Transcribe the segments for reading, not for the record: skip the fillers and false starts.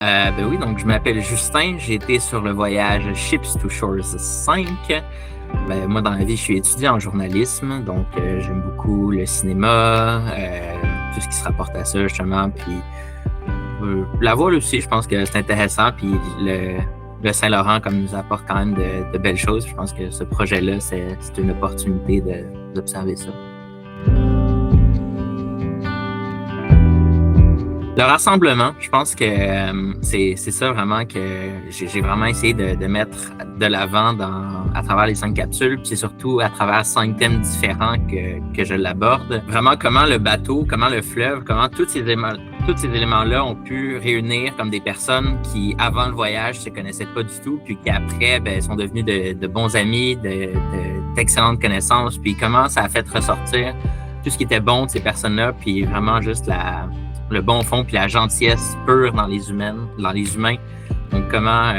Ben oui, donc je m'appelle Justin, j'ai été sur le voyage Ships to Shores 5. Ben, moi, dans la vie, je suis étudiant en journalisme, donc j'aime beaucoup le cinéma, tout ce qui se rapporte à ça, justement. Puis la voile aussi, je pense que c'est intéressant. Puis le Saint-Laurent, comme nous apporte quand même de belles choses. Je pense que ce projet-là, c'est une opportunité d'observer ça. Le rassemblement, je pense que c'est ça vraiment que j'ai vraiment essayé de mettre de l'avant à travers les 5 capsules, puis c'est surtout à travers 5 thèmes différents que je l'aborde. Vraiment comment le bateau, comment le fleuve, comment tous ces éléments-là ont pu réunir comme des personnes qui, avant le voyage, se connaissaient pas du tout, puis qui après sont devenus de bons amis, d'excellentes connaissances, puis comment ça a fait ressortir tout ce qui était bon de ces personnes-là, puis vraiment juste le bon fond puis la gentillesse pure dans les humains. Donc comment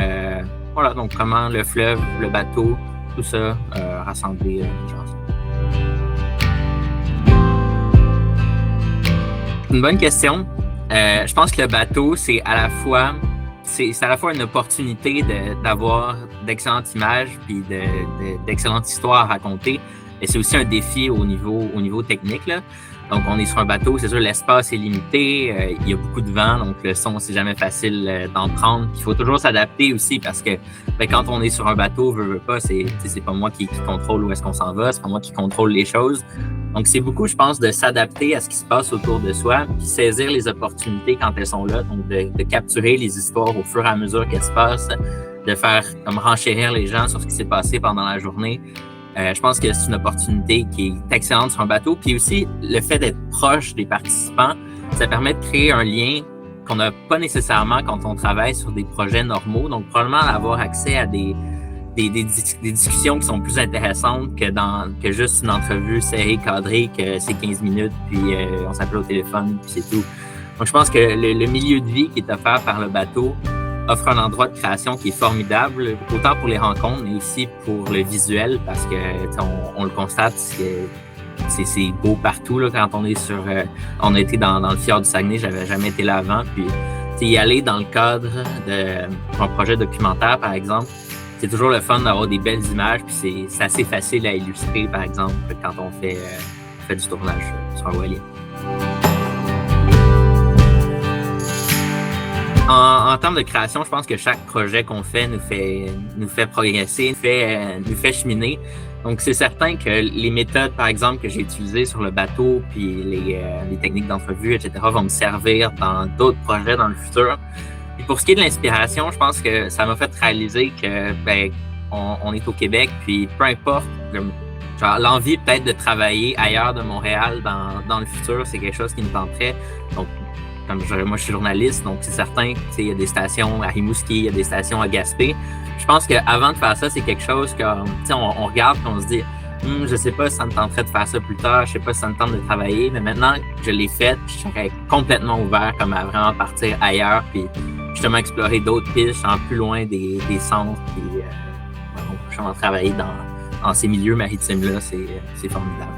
le fleuve, le bateau, tout ça rassembler les gens. Une bonne question. Je pense que le bateau, c'est à la fois une opportunité d'avoir d'excellentes images puis d'excellentes histoires à raconter. Et c'est aussi un défi au niveau technique, là. Donc, on est sur un bateau, c'est sûr, l'espace est limité, il y a beaucoup de vent, donc le son, c'est jamais facile d'en prendre. Il faut toujours s'adapter aussi parce que quand on est sur un bateau, veut pas, c'est pas moi qui contrôle où est-ce qu'on s'en va, c'est pas moi qui contrôle les choses. Donc, c'est beaucoup, je pense, de s'adapter à ce qui se passe autour de soi, puis saisir les opportunités quand elles sont là, donc de capturer les histoires au fur et à mesure qu'elles se passent, de faire comme renchérir les gens sur ce qui s'est passé pendant la journée. Je pense que c'est une opportunité qui est excellente sur un bateau. Puis aussi, le fait d'être proche des participants, ça permet de créer un lien qu'on n'a pas nécessairement quand on travaille sur des projets normaux. Donc, probablement avoir accès à des discussions qui sont plus intéressantes que juste une entrevue serrée, cadrée, que c'est 15 minutes, puis on s'appelle au téléphone, puis c'est tout. Donc, je pense que le milieu de vie qui est offert par le bateau offre un endroit de création qui est formidable, autant pour les rencontres, mais aussi pour le visuel, parce que on le constate, c'est beau partout là, quand on est on a été dans le fjord du Saguenay, j'avais jamais été là avant, puis y aller dans le cadre d'un projet documentaire, par exemple, c'est toujours le fun d'avoir des belles images, puis c'est assez facile à illustrer, par exemple, quand on fait du tournage sur un voilier. En termes de création, je pense que chaque projet qu'on fait nous fait progresser, nous fait cheminer. Donc, c'est certain que les méthodes, par exemple, que j'ai utilisées sur le bateau, puis les techniques d'entrevue, etc., vont me servir dans d'autres projets dans le futur. Et pour ce qui est de l'inspiration, je pense que ça m'a fait réaliser que on est au Québec, puis peu importe, l'envie peut-être de travailler ailleurs de Montréal dans le futur, c'est quelque chose qui me tenterait. Donc, moi, je suis journaliste, donc c'est certain qu'il y a des stations à Rimouski, il y a des stations à Gaspé. Je pense qu'avant de faire ça, c'est quelque chose on regarde et on se dit je sais pas si ça me tenterait de faire ça plus tard, je sais pas si ça me tente de travailler, mais maintenant que je l'ai fait, je serais complètement ouvert comme à vraiment partir ailleurs puis justement explorer d'autres pistes, plus loin des centres puis justement travailler dans ces milieux maritimes-là, c'est formidable.